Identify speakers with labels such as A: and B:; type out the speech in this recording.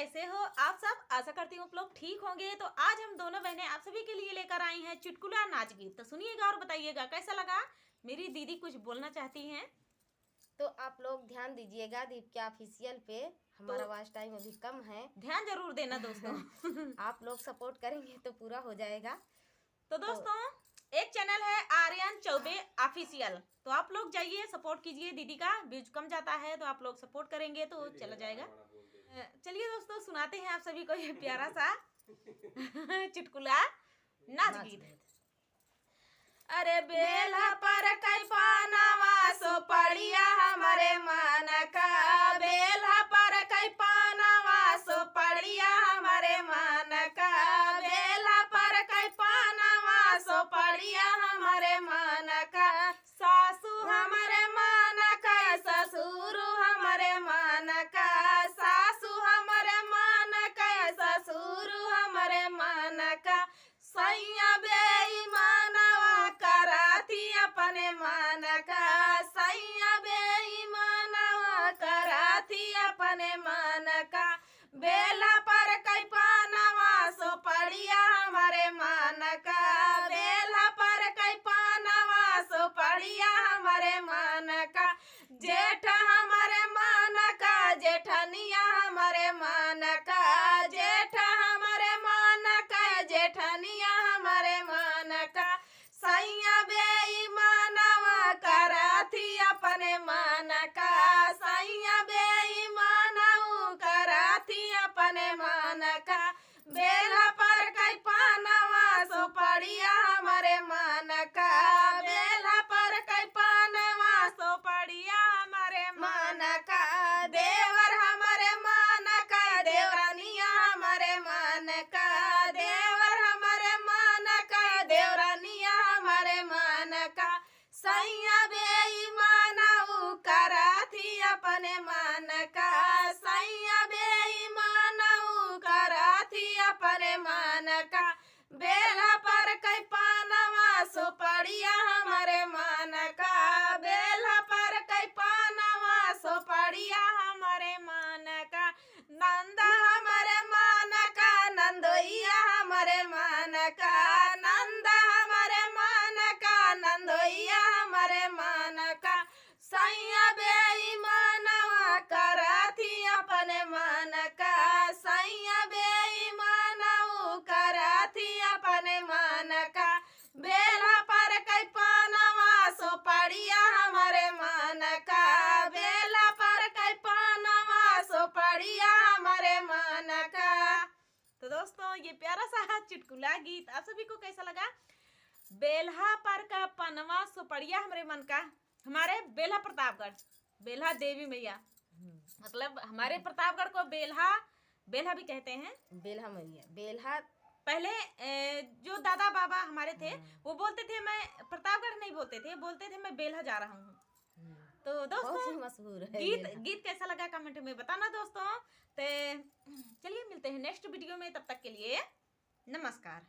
A: कैसे हो आप सब। आशा करती हूँ आप लोग ठीक होंगे। तो आज हम दोनों बहनें आप सभी के लिए लेकर आई हैं चुटकुला नाच गीत। तो सुनिएगा और बताइएगा कैसा लगा। मेरी दीदी कुछ बोलना चाहती हैं
B: तो आप लोग ध्यान दीजिएगा दीपिका ऑफिशियल पे। हमारा वॉच टाइम अभी कम है,
A: ध्यान जरूर देना दोस्तों।
B: आप लोग सपोर्ट करेंगे तो पूरा हो जाएगा।
A: तो दोस्तों एक चैनल है आर्यन चौबे ऑफिशियल, तो आप लोग जाइए सपोर्ट कीजिए। दीदी का व्यूज कम जाता है तो आप लोग सपोर्ट करेंगे तो चला जाएगा। चलिए दोस्तों सुनाते हैं आप सभी को ये प्यारा सा चुटकुला नाच गीत। अरे बेला पर कई पानावा सो पड़िया हमारे मन का, बेला पर कई पानावा सो पड़िया हमारे मन का, बेला पर कई पानावा सो पड़िया हमारे मन का। सासू हमारे मन का, ससुर हमारे मन का, सासू हमारे मन का, ससुर हमारे मन का। सैया बेईमानवा कराती अपने मन का, सैया बेईमानवा कराती अपने मन का। बेला पर कई पानवा सो पड़िया हमारे मन का, बेला पर कई पानवा सो पड़िया हमारे मन का। जेठ हमारे मन का, जेठनिया हमारे मन का, जेठ हमारे मन का, जेठनिया हमारे मन का। सैया बेईमानवा कराती अपने मन का, सैया बेईमानवा कराती अपने मन का। बेला पर कई पानवा सो पड़िया हमारे मन का, बेला पर कई पानवा सो पड़िया हमारे मन का। देवर हमारे मन का, देवरानिया हमारे मन का, देवर हमारे मन का, देवरानिया हमारे मन का। सैया बेईमानवा कराती अपने मन का, सैया बेईमानवा कराती अपने मन का। बेला पर कई पानवा सो पड़िया हमारे मन का, बेला पर कई पानवा सो पड़िया हमारे मन का। नंदा हमारे मन का, नंदोइया हमारे मन का, नंदा हमारे मन का, नंदोइया हमारे मन का। सैया बेईमानवा कराती अपने मन का, सैया बेईमानवा कराती अपने मन का। बेला पर कई पानवा सो पड़िया हमारे मन का, बेला पर कई पानवा सो पड़िया हमारे मन का। तो दोस्तों ये प्यारा सा चुटकुला गीत आप सभी को कैसा लगा। बेल्हा पर का पनवा सो पड़िया हमारे मन का, हमारे बेल्हा प्रतापगढ़, बेल्हा देवी मैया, मतलब हमारे प्रतापगढ़ को बेल्हा बेल्हा भी कहते हैं।
B: बेल्हा मैया, बेल्हा
A: पहले जो दादा बाबा हमारे थे वो बोलते थे, मैं प्रतापगढ़ नहीं बोलते थे, बोलते थे मैं बेल्हा जा रहा हूँ। तो दोस्तों
B: मशहूर है
A: गीत कैसा लगा कमेंट में बताना दोस्तों। तो चलिए मिलते हैं नेक्स्ट वीडियो में, तब तक के लिए नमस्कार।